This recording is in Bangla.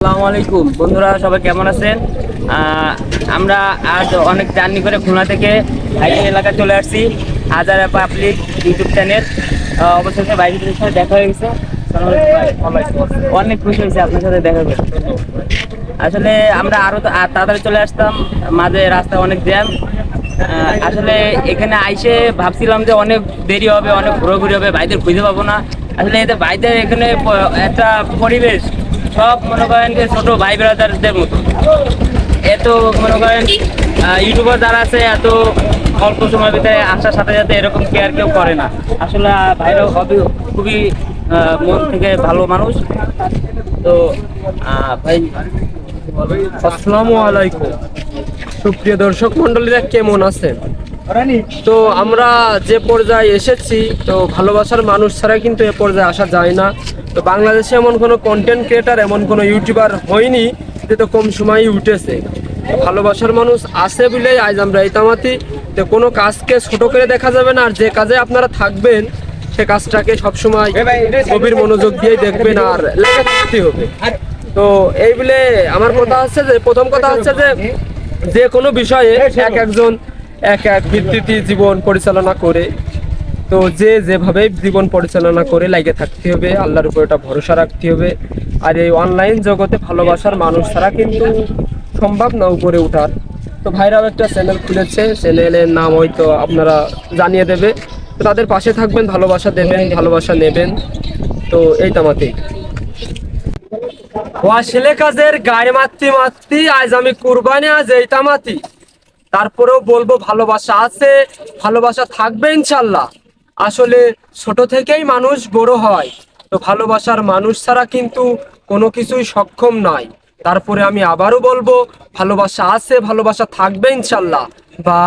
আসসালামু আলাইকুম বন্ধুরা, সবাই কেমন আছেন? আমরা আজ অনেক জার্নি করে খুলনা থেকে হাইওয়ে এলাকায় চলে আসছি। হাজার পাবলিক ইউটিউব চ্যানেল অবশেষে ভাইদের সাথে দেখা হয়ে গেছে। অনেক খুশি হয়েছে আপনার সাথে দেখা করে। আসলে আমরা আরো তাড়াতাড়ি চলে আসতাম, মাঝে রাস্তায় অনেক জ্যাম। আসলে এখানে আইসে ভাবছিলাম যে অনেক দেরি হবে, অনেক ঘোরাঘুরি হবে, ভাইদের খুঁজে পাবো না। আসলে এদের ভাইদের এখানে একটা পরিবেশ, সব মনে করেন যে ছোট ভাই ব্রাদারদের মতো। এত মনে করেন ইউটিউবার যারা আছে এত অল্প সময়ের ভিতরে আসার সাথে সাথে এরকম কেয়ার কেউ করে না। আসলে ভাইরাও হবে খুবই মন থেকে ভালো মানুষ। তো ভাই আসসালামু আলাইকুম, সুপ্রিয় দর্শক মন্ডলীরা কেমন আছেন? তো আমরা যে পর্যায়ে এসেছি, তো ভালোবাসার মানুষ ছাড়া কিন্তু এ পর্যায়ে আসা যায় না। তো বাংলাদেশে এমন কোনো কন্টেন্ট ক্রিয়েটার, এমন কোনো ইউটিউবার হয়নি যে তো কম সময়ই উঠেছে। ভালোবাসার মানুষ আছে বলেই আজ আমরা এই তামাতি। তো কোনো কাজকে ছোট করে দেখা যাবে না, আর যে কাজে আপনারা থাকবেন সে কাজটাকে সবসময় গভীর মনোযোগ দিয়ে দেখবেন আর লেগে থাকতে হবে। তো এই বলে আমার কথা হচ্ছে যে, প্রথম কথা হচ্ছে যে যে কোনো বিষয়ে একজন এক এক ভিত্তিতে জীবন পরিচালনা করে, তো যে যেভাবে জীবন পরিচালনা করে লাগে থাকতে হবে, আল্লাহর উপর এটা ভরসা রাখতে হবে। আর এই অনলাইন জগতে ভালোবাসার মানুষ ছাড়া কিন্তু সম্ভব না উপরে ওঠার। তো ভাইরাও একটা চ্যানেল খুলেছে, চ্যানেলের নাম হয়তো আপনারা জানিয়ে দেবে। তো তাদের পাশে থাকবেন, ভালোবাসা দেবেন, ভালোবাসা নেবেন। তো এই তামাতেই ছেলে কাজের গায়ে মাতৃ মাতৃ আজ আমি কুরবানি, আজ এই তামাতি। তারপরেও বলবো ভালোবাসা আছে, ভালোবাসা থাকবে ইনশাল্লাহ। আসলে ছোট থেকেই মানুষ বড় হয়, তো ভালোবাসার মানুষ ছাড়া কিন্তু কোনো কিছুই সক্ষম নয়। তারপরে আমি আবারও বলবো ভালোবাসা আছে, ভালোবাসা থাকবে ইনশাল্লাহ। বা